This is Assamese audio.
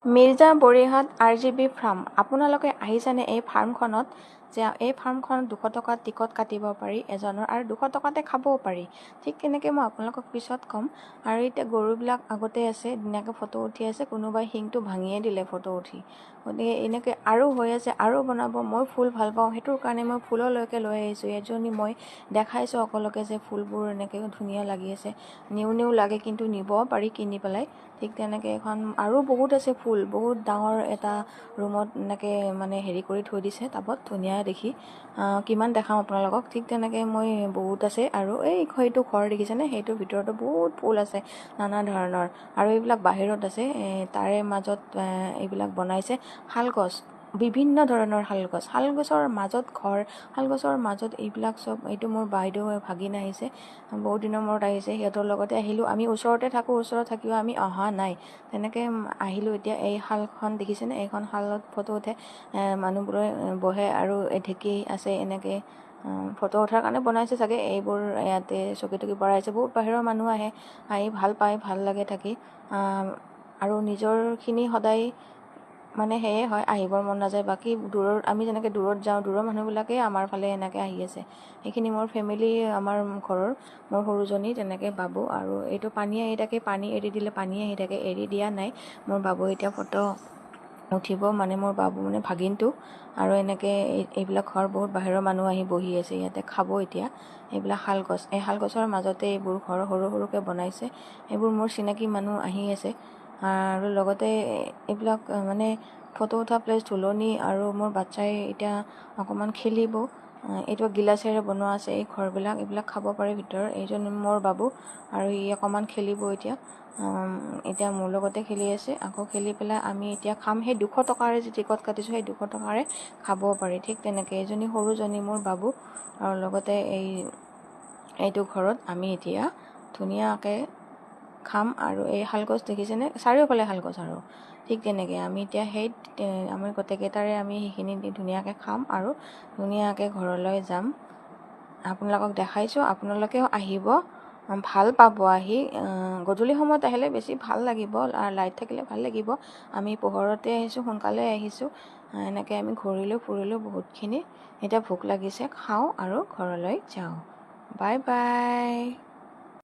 Mirza Borihat RGB farm. আপোনালোকে আহিছেনে এই ফাৰ্মখনত? যে এই ফাৰ্মখনত 200 টকা টিকট কাটিব পাৰি এজনৰ, আৰু 200 টকাতে খাবও পাৰি। ঠিক তেনেকৈ মই আপোনালোকক পিছত ক'ম। আৰু এতিয়া গৰুবিলাক আগতে আছে, ধুনীয়াকৈ ফটো উঠি আছে। কোনোবাই শিংটো ভাঙিয়ে দিলে ফটো উঠি। গতিকে এনেকৈ আৰু হৈ আছে, আৰু বনাব। মই ফুল ভাল পাওঁ, সেইটোৰ কাৰণে মই ফুললৈকে লৈ আহিছোঁ। এজনী মই দেখাইছোঁ সকলোকে যে ফুলবোৰ এনেকৈ ধুনীয়া লাগি আছে। নিউ লাগে, কিন্তু নিবও পাৰি কিনি পেলাই। ঠিক তেনেকৈ এখন আৰু বহুত আছে ফুল, বহুত ডাঙৰ এটা ৰুমত এনেকৈ মানে হেৰি কৰি থৈ দিছে টাবত, ধুনীয়া দেখি। কিমান দেখাম আপোনালোকক। ঠিক তেনেকৈ মই বহুত আছে। আৰু সেইটো ঘৰ দেখিছেনে, সেইটোৰ ভিতৰতো বহুত ফুল আছে নানা ধৰণৰ। আৰু এইবিলাক বাহিৰত আছে, তাৰে মাজত এইবিলাক বনাইছে শালগছ, বিভিন্ন ধৰণৰ শালগছ। শালগছৰ মাজত ঘৰ, শালগছৰ মাজত এইবিলাক চব। এইটো মোৰ বাইদেউ ভাগিন আহিছে, বহুত দিনৰ মূৰত আহিছে, সিহঁতৰ লগতে আহিলোঁ। আমি ওচৰতে থাকোঁ, ওচৰত থাকিও আমি অহা নাই। তেনেকৈ আহিলোঁ। এতিয়া এই শালখন দেখিছেনে, এইখন শালত ফটো উঠে, মানুহবোৰে বহে। আৰু ঢেঁকী আছে, এনেকৈ ফটো উঠাৰ কাৰণে বনাইছে চাগে। এইবোৰ ইয়াতে চকী টকী বঢ়াইছে, বহুত বাহিৰৰ মানুহ আহে, আহি ভাল পায়, ভাল লাগে থাকি। আৰু নিজৰখিনি সদায় মানে সেয়ে হয়, আহিবৰ মন নাযায়। বাকী দূৰৰ, আমি যেনেকৈ দূৰত যাওঁ, দূৰৰ মানুহবিলাকেই আমাৰ ফালে এনেকৈ আহি আছে। এইখিনি মোৰ ফেমিলি, আমাৰ ঘৰৰ মোৰ সৰুজনী, তেনেকৈ বাবু। আৰু এইটো পানী আহি থাকে, পানী এৰি দিলে পানী আহি থাকে, এৰি দিয়া নাই। মোৰ বাবু এতিয়া ফটো উঠিব, মানে মোৰ বাবু মানে ভাগিনটো। আৰু এনেকৈ এইবিলাক ঘৰ, বহুত বাহিৰৰ মানুহ আহি বহি আছে ইয়াতে, খাব এতিয়া। এইবিলাক শালগছ, এই শালগছৰ মাজতে এইবোৰ ঘৰ সৰু সৰুকৈ বনাইছে। এইবোৰ মোৰ চিনাকি মানুহ আহি আছে। আৰু লগতে এইবিলাক মানে ফটো উঠা প্লেচ, ঝুলনি। আৰু মোৰ বাচ্ছাই এতিয়া অকণমান খেলিব। এইটো গিলাচেৰে বনোৱা আছে এই ঘৰবিলাক, এইবিলাক খাব পাৰে ভিতৰত। এইজন মোৰ বাবু, আৰু ই অকণমান খেলিব এতিয়া। এতিয়া মোৰ লগতে খেলি আছে। আকৌ খেলি পেলাই আমি এতিয়া খাম। সেই 200 টকাৰে যি টিকট কাটিছোঁ, সেই 200 টকাৰে খাব পাৰি। ঠিক তেনেকৈ এইজনী সৰুজনী মোৰ বাবু। আৰু লগতে এইটো ঘৰত আমি এতিয়া ধুনীয়াকৈ খাম। আৰু এই শালগছ দেখিছেনে, চাৰিওফালে শালগছ। আৰু ঠিক তেনেকৈ আমি এতিয়া আমি গোটেইকেইটাৰে আমি সেইখিনি দি ধুনীয়াকৈ খাম, আৰু ধুনীয়াকৈ ঘৰলৈ যাম। আপোনালোকক দেখাইছোঁ, আপোনালোকেও আহিব, ভাল পাব আহি। গধূলি সময়ত আহিলে বেছি ভাল লাগিব, লাইট থাকিলে ভাল লাগিব। আমি পোহৰতে আহিছোঁ, সোনকালে আহিছোঁ। এনেকৈ আমি ঘূৰিলোঁ ফুৰিলোঁ বহুতখিনি। এতিয়া ভোক লাগিছে, খাওঁ আৰু ঘৰলৈ যাওঁ। Bye bye.